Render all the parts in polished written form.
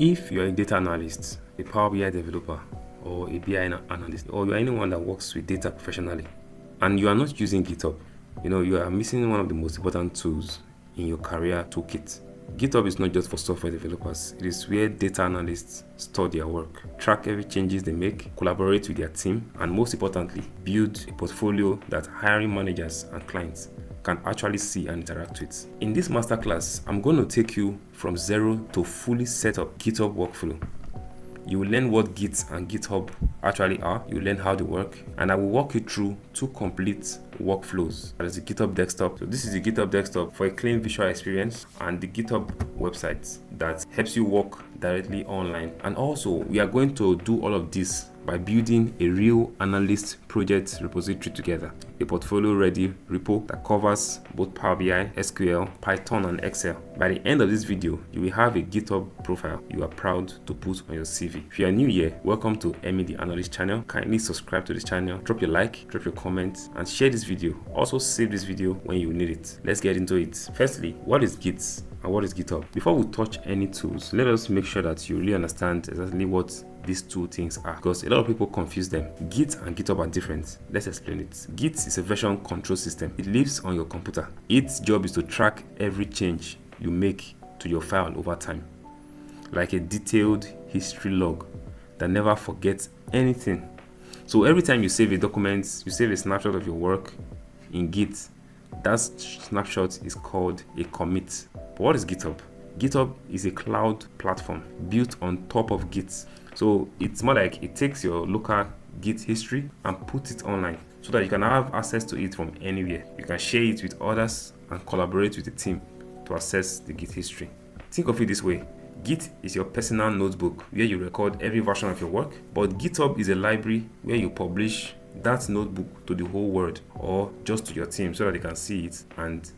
If you're a data analyst, a Power BI developer, or a BI analyst, or you're anyone that works with data professionally, and you are not using GitHub, you are missing one of the most important tools in your career toolkit. GitHub is not just for software developers. It is where data analysts store their work, track every changes they make, collaborate with their team, and most importantly, build a portfolio that hiring managers and clients can actually see and interact with. In this masterclass, I'm going to take you from zero to fully set up GitHub workflow. You will learn what Git and GitHub actually are. You will learn how they work, and I will walk you through 2 complete workflows. That is the GitHub Desktop. So this is the GitHub Desktop for a clean visual experience, and the GitHub website that helps you work directly online. And also, we are going to do all of this by building a real Analyst project repository together, a portfolio-ready repo that covers both Power BI, SQL, Python, and Excel. By the end of this video, you will have a GitHub profile you are proud to put on your CV. If you are new here, welcome to Emmy the Analyst channel. Kindly subscribe to this channel, drop your like, drop your comment, and share this video. Also save this video when you need it. Let's get into it. Firstly, what is Git and what is GitHub? Before we touch any tools, let us make sure that you really understand exactly what these 2 things are, because a lot of people confuse them. Git and GitHub are different. Let's explain it. Git is a version control system. It lives on your computer. Its job is to track every change you make to your file over time, like a detailed history log that never forgets anything. So every time you save a document, you save a snapshot of your work in Git, that snapshot is called a commit. But what is GitHub? GitHub is a cloud platform built on top of Git. So it's more like it takes your local Git history and puts it online so that you can have access to it from anywhere. You can share it with others and collaborate with the team to access the Git history. Think of it this way. Git is your personal notebook where you record every version of your work, but GitHub is a library where you publish that notebook to the whole world or just to your team so that they can see it and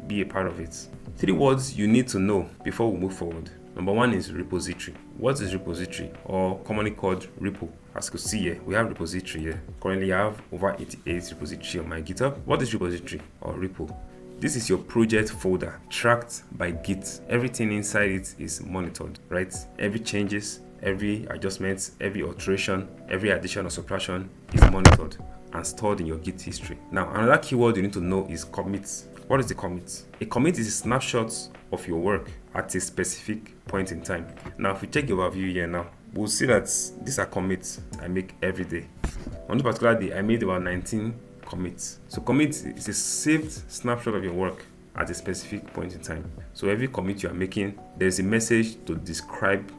be a part of it. 3 words you need to know before we move forward. Number 1 is repository. What is repository, or commonly called repo? As you can see here, we have repository here. Currently, I have over 88 repository on my GitHub. What is repository or repo? This is your project folder tracked by Git. Everything inside it is monitored, right? Every changes, every adjustment, every alteration, every addition or subtraction is monitored and stored in your Git history. Now, another keyword you need to know is commit. What is the commit? A commit is a snapshot of your work at a specific point in time. Now, if we check the overview here now, we'll see that these are commits I make every day. On this particular day, I made about 19 commits. So commit is a saved snapshot of your work at a specific point in time. So every commit you are making, there's a message to describe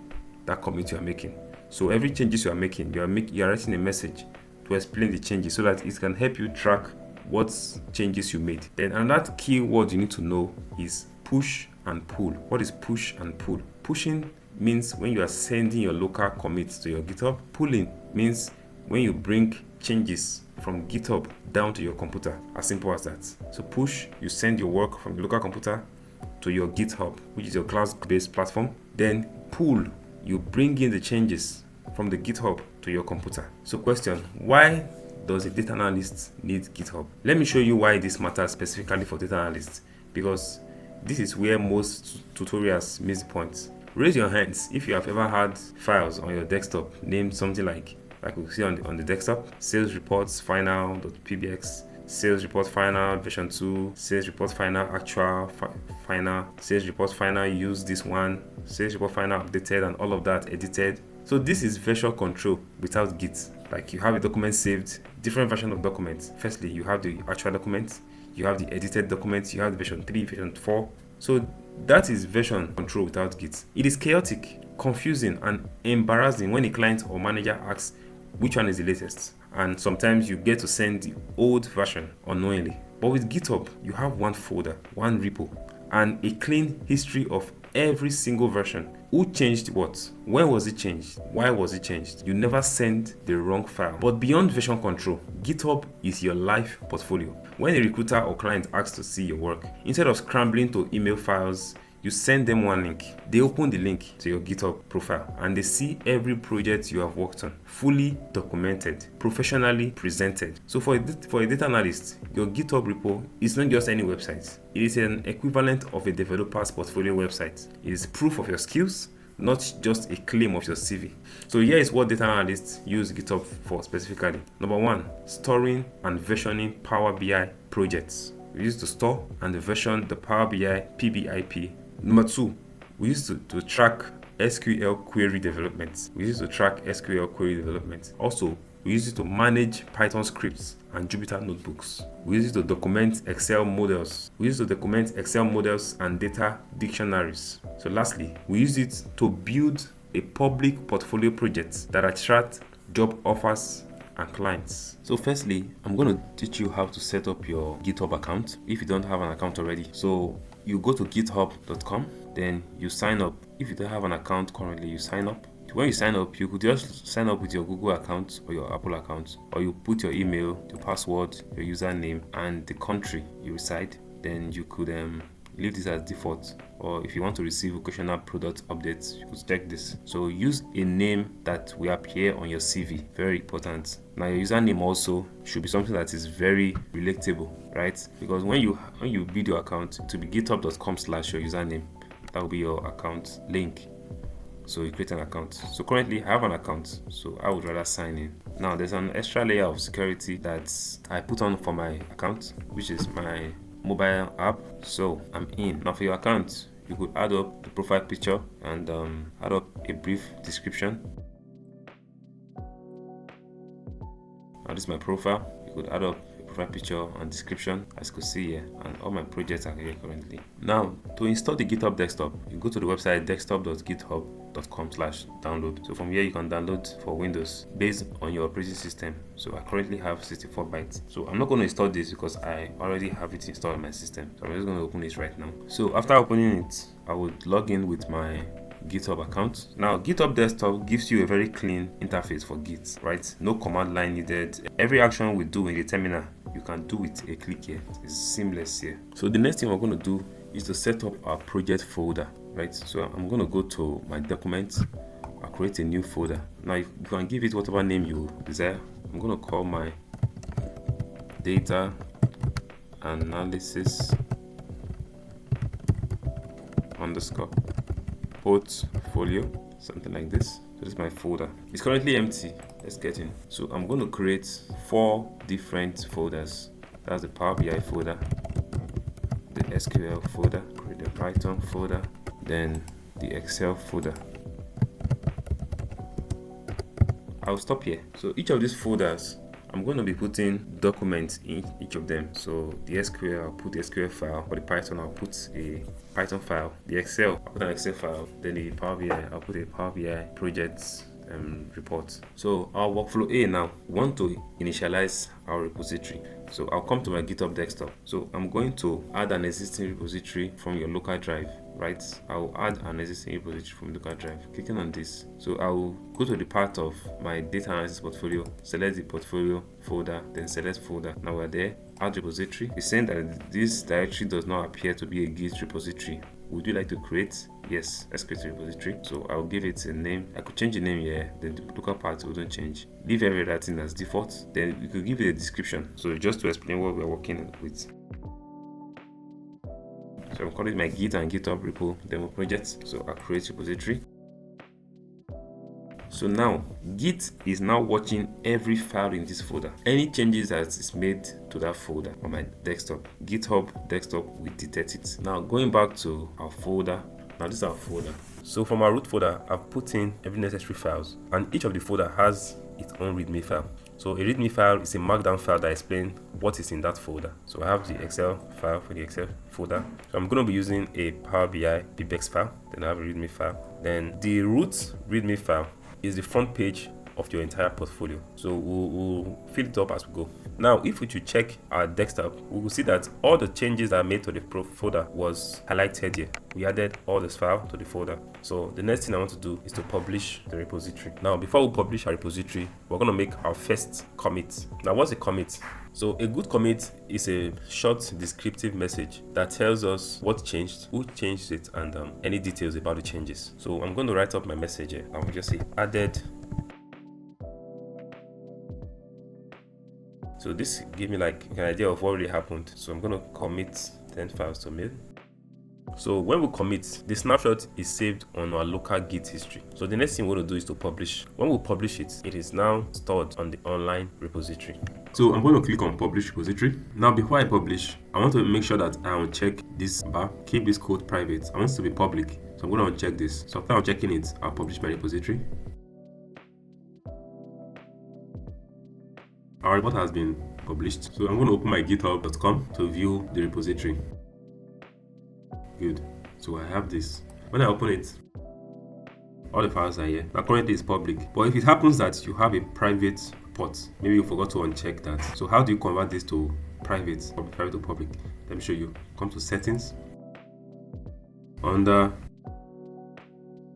that commit you are making. So every changes you are making, you are writing a message to explain the changes so that it can help you track what changes you made. Then another key word you need to know is push and pull. What is push and pull? Pushing means when you are sending your local commits to your GitHub. Pulling means when you bring changes from GitHub down to your computer. As simple as that. So push, you send your work from your local computer to your GitHub, which is your cloud-based platform. Then pull, you bring in the changes from the GitHub to your computer. So question, why does a data analyst need GitHub? Let me show you why this matters specifically for data analysts, because this is where most tutorials miss the point. Raise your hands if you have ever had files on your desktop named something like we see on the desktop: sales reports final.pbx, sales report final version 2, sales report final actual final, sales report final use this one, sales report final updated, and all of that edited. So this is version control without Git. Like you have a document saved, different version of documents. Firstly, you have the actual document, you have the edited documents, you have the version 3, version 4. So that is version control without Git. It is chaotic, confusing, and embarrassing when a client or manager asks which one is the latest. And sometimes you get to send the old version unknowingly. But with GitHub, you have one folder, one repo, and a clean history of every single version. Who changed what? When was it changed? Why was it changed? You never send the wrong file. But beyond version control, GitHub is your live portfolio. When a recruiter or client asks to see your work, instead of scrambling to email files, you send them one link. They open the link to your GitHub profile and they see every project you have worked on, fully documented, professionally presented. So for a data analyst, your GitHub repo is not just any website. It is an equivalent of a developer's portfolio website. It is proof of your skills, not just a claim of your CV. So here is what data analysts use GitHub for specifically. Number one, storing and versioning Power BI projects. We use to store and version the Power BI PBIP. Number two, we use to track SQL query development. Also, we use it to manage Python scripts and Jupyter notebooks. We use it to document Excel models. And data dictionaries. So lastly, we use it to build a public portfolio project that attract job offers and clients. So firstly, I'm going to teach you how to set up your GitHub account if you don't have an account already. So you go to github.com, then you sign up. If you don't have an account currently, you sign up. When you sign up, you could just sign up with your Google account or your Apple account, or you put your email, your password, your username, and the country you reside. Then you could leave this as default, or if you want to receive occasional product updates, you could check this. So use a name that will appear on your CV. Very important. Now your username also should be something that is very relatable, right? Because when you build your account, it will be github.com/your username. That will be your account link. So you create an account. So currently I have an account, so I would rather sign in. Now there's an extra layer of security that I put on for my account, which is my mobile app. So I'm in. Now for your account, you could add up the profile picture and add up a brief description. Now this is my profile. You could add up a profile picture and description, as you can see here, and all my projects are here currently. Now to install the GitHub Desktop, you go to the website desktop.github.com/download. So from here you can download for Windows based on your operating system. So I currently have 64 bytes. So I'm not going to install this because I already have it installed on my system. So I'm just going to open it right now. So after opening it, I would log in with my GitHub account. Now GitHub Desktop gives you a very clean interface for Git, right? No command line needed. Every action we do in the terminal, you can do with a click here. It's seamless here. So the next thing we're going to do is to set up our project folder, right? So I'm going to go to my documents. I'll create a new folder. Now you can give it whatever name you desire. I'm going to call my data analysis underscore portfolio, something like this. So this is my folder. It's currently empty. Let's get in. So I'm going to create 4 different folders. That's the Power BI folder, the SQL folder, create the Python folder, then the Excel folder. I'll stop here. So each of these folders, I'm going to be putting documents in each of them. So the SQL, I'll put the SQL file. For the Python, I'll put a Python file. The Excel, I'll put an Excel file. Then the Power BI, I'll put a Power BI projects report. So our workflow A now, we want to initialize our repository. So I'll come to my GitHub Desktop. So I'm going to add an existing repository from your local drive, right? I'll add an existing repository from local drive. Clicking on this. So I'll go to the part of my data analysis portfolio, select the portfolio folder, then select folder. Now we're there. Add repository. It's saying that this directory does not appear to be a Git repository. Would you like to create? Yes, let's create a repository. So I'll give it a name. I could change the name here, then the local part wouldn't change. Leave every other thing as default. Then you could give it a description. So just to explain what we're working with. So I'm calling it my Git and GitHub repo demo project. So I'll create repository. So now Git is now watching every file in this folder. Any changes that is made to that folder on my desktop, GitHub Desktop will detect it. Now going back to our folder. Now this is our folder. So from our root folder, I've put in every necessary files, and each of the folder has its own README file. So a README file is a markdown file that explains what is in that folder. So I have the Excel file for the Excel folder. So I'm going to be using a Power BI pbex file. Then I have a README file. Then the root README file is the front page of your entire portfolio. So we'll fill it up as we go. Now, if we should check our desktop, we will see that all the changes that I made to the folder was highlighted here. We added all this file to the folder. So the next thing I want to do is to publish the repository. Now, before we publish our repository, we're going to make our first commit. Now, what's a commit? So a good commit is a short descriptive message that tells us what changed, who changed it, and any details about the changes. So I'm going to write up my message here. I will just say added. So this gives me like an idea of what really happened. So I'm going to commit 10 files to mail. So when we commit, the snapshot is saved on our local Git history. So the next thing we want to do is to publish. When we publish it, it is now stored on the online repository. So I'm going to click on publish repository. Now before I publish, I want to make sure that I uncheck this bar, keep this code private. I want it to be public. So I'm going to uncheck this. So after unchecking it, I'll publish my repository. Our report has been published. So I'm going to open my github.com to view the repository. Good. So I have this. When I open it, all the files are here. Now currently it's public. But if it happens that you have a private report, maybe you forgot to uncheck that. So how do you convert this to private, or private to public? Let me show you. Come to settings. Under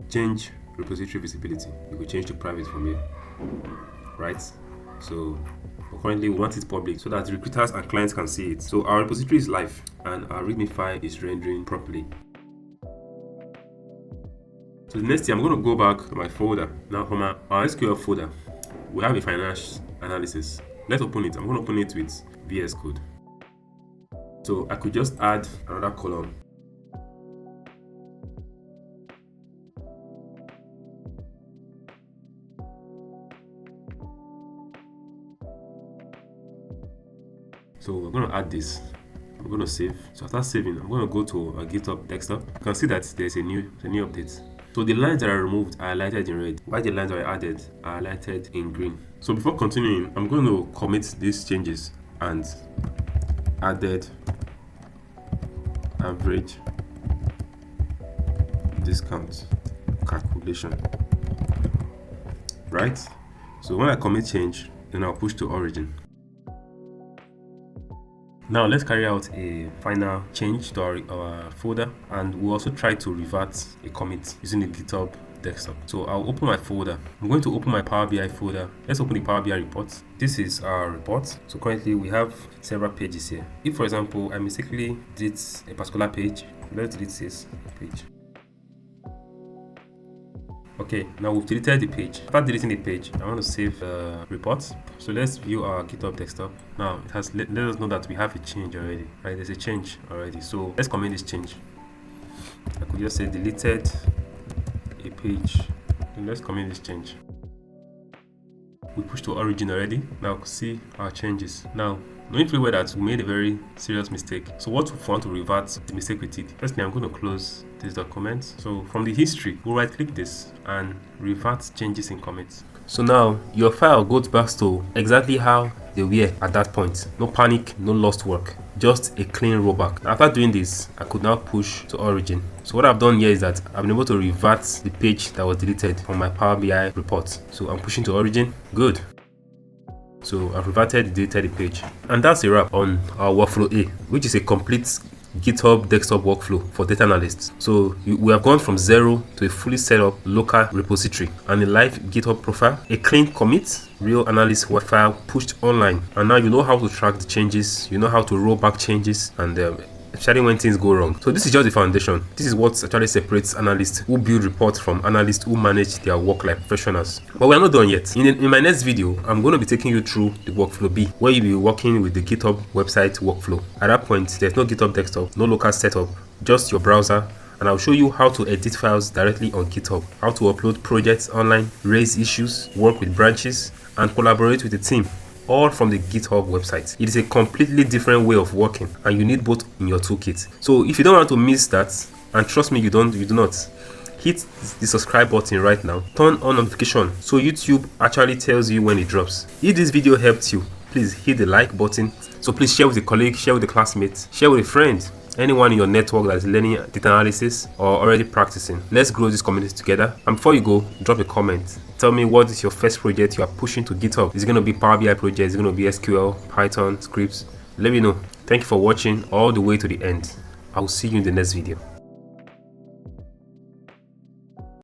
change repository visibility, you will change to private from here. Right? So currently we want it public so that recruiters and clients can see it. So our repository is live and our README file is rendering properly. So the next thing, I'm going to go back to my folder. Now from our SQL folder, we have a finance analysis. Let's open it. I'm going to open it with VS Code. So I could just add another column. So we're going to add this. I'm going to save. So after saving, I'm going to go to our GitHub Desktop. You can see that there's a new update. So the lines that are removed are highlighted in red, while the lines that are added are highlighted in green. So before continuing, I'm going to commit these changes and added average discount calculation. Right? So when I commit change, then I'll push to origin. Now let's carry out a final change to our folder, and we'll also try to revert a commit using the GitHub Desktop. So I'll open my folder. I'm going to open my Power BI folder. Let's open the Power BI report. This is our report. So currently we have several pages here. If for example I mistakenly delete a particular page, let's delete this page. Okay, now we've deleted the page. After deleting the page, I want to save the report. So let's view our GitHub Desktop. Now it has let us know that we have a change already. Right, there's a change already. So let's comment this change. I could just say deleted a page. And let's comment this change. We push to origin already. Now see our changes. Now, knowing pretty well that we made a very serious mistake. So what we want to revert the mistake we did. Firstly, I'm going to close this document. So from the history, we'll right click this and revert changes in commits. So now your file goes back to exactly how they were at that point. No panic, no lost work, just a clean rollback. After doing this, I could now push to origin. So what I've done here is that I've been able to revert the page that was deleted from my Power BI report. So I'm pushing to origin. Good. So I've reverted the deleted page. And that's a wrap on our workflow A, which is a complete GitHub Desktop workflow for data analysts. So we have gone from zero to a fully set up local repository and a live GitHub profile, a clean commit, real analyst work file pushed online. And now you know how to track the changes, you know how to roll back changes, and especially when things go wrong. So this is just the foundation. This is what actually separates analysts who build reports from analysts who manage their work like professionals. But we're not done yet. In my next video, I'm going to be taking you through the workflow B, where you'll be working with the GitHub website workflow. At that point, there's no GitHub Desktop, no local setup, just your browser. And I'll show you how to edit files directly on GitHub, how to upload projects online, raise issues, work with branches, and collaborate with the team, all from the GitHub website. It is a completely different way of working, and you need both in your toolkit. So if you don't want to miss that, and trust me, you do not, hit the subscribe button right now, turn on notification so YouTube actually tells you when it drops. If this video helped you, please hit the like button. So please share with a colleague, share with a classmate, share with a friend, anyone in your network that is learning data analysis or already practicing. Let's grow this community together. And before you go, drop a comment. Tell me, what is your first project you are pushing to GitHub? Is it going to be Power BI project? Is it going to be SQL, Python, scripts? Let me know. Thank you for watching all the way to the end. I will see you in the next video.